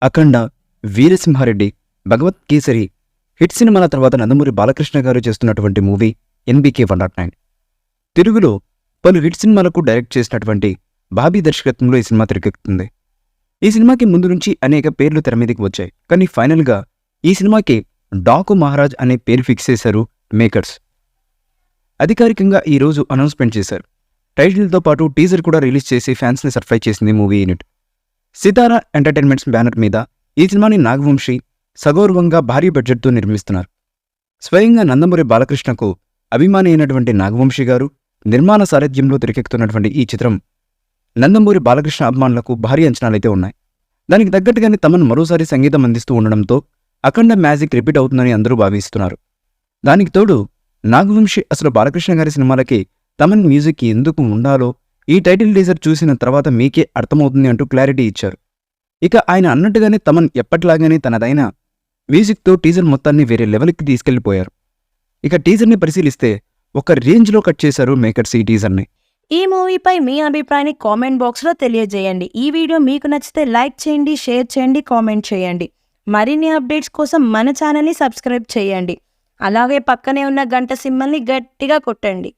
అఖండ, వీరసింహారెడ్డి, భగవత్ kesari hit సినిమాల తర్వాత నందమూరి బాలకృష్ణ గారు చేస్తున్నటువంటి మూవీ ఎన్బీకే 109. తెలుగులో పలు హిట్ సినిమాలకు డైరెక్ట్ చేసినటువంటి బాబీ దర్శకత్వంలో ఈ సినిమా తెరకెక్కుతుంది. ఈ సినిమాకి ముందు నుంచి అనేక పేర్లు తెర మీదకి వచ్చాయి. కానీ ఫైనల్గా ఈ సినిమాకి డాకు మహారాజ్ అనే పేరు ఫిక్స్ చేశారు మేకర్స్. అధికారికంగా ఈ రోజు అనౌన్స్మెంట్ చేశారు. టైటిల్తో పాటు టీజర్ కూడా రిలీజ్ చేసి ఫ్యాన్స్ని సర్ప్రైజ్ చేసింది మూవీ యూనిట్. సితారా ఎంటర్టైన్మెంట్స్ బ్యానర్ మీద ఈ సినిమాని నాగవంశీ సగౌరవంగా భారీ బడ్జెట్తో నిర్మిస్తున్నారు. స్వయంగా నందమూరి బాలకృష్ణకు అభిమాని అయినటువంటి నాగవంశీ గారు నిర్మాణ సారథ్యంలో తెరకెక్కుతున్నటువంటి ఈ చిత్రం నందమూరి బాలకృష్ణ అభిమానులకు భారీ అంచనాలైతే ఉన్నాయి. దానికి తగ్గట్టుగానే తమన్ మరోసారి సంగీతం అందిస్తూ ఉండడంతో అఖండ మ్యాజిక్ రిపీట్ అవుతుందని అందరూ భావిస్తున్నారు. దానికి తోడు నాగవంశీ అసలు బాలకృష్ణ గారి సినిమాలకి తమన్ మ్యూజిక్ ఎందుకు ఉండాలో ఈ టైటిల్ టీజర్ చూసిన తర్వాత మీకే అర్థమవుతుంది అంటూ క్లారిటీ ఇచ్చారు. ఇక ఆయన అన్నట్టుగానే తమన్ ఎప్పటిలాగానే తనదైన మ్యూజిక్తో టీజర్ మొత్తాన్ని వేరే లెవెల్కి తీసుకెళ్లిపోయారు. ఇక టీజర్ని పరిశీలిస్తే ఒక రేంజ్లో కట్ చేశారు మేకర్స్ ఈ టీజర్ని. ఈ మూవీపై మీ అభిప్రాయాన్ని కామెంట్ బాక్స్లో తెలియజేయండి. ఈ వీడియో మీకు నచ్చితే లైక్ చేయండి, షేర్ చేయండి, కామెంట్ చేయండి. మరిన్ని అప్డేట్స్ కోసం మన ఛానల్ని సబ్స్క్రైబ్ చేయండి. అలాగే పక్కనే ఉన్న గంట సింబల్ని గట్టిగా కొట్టండి.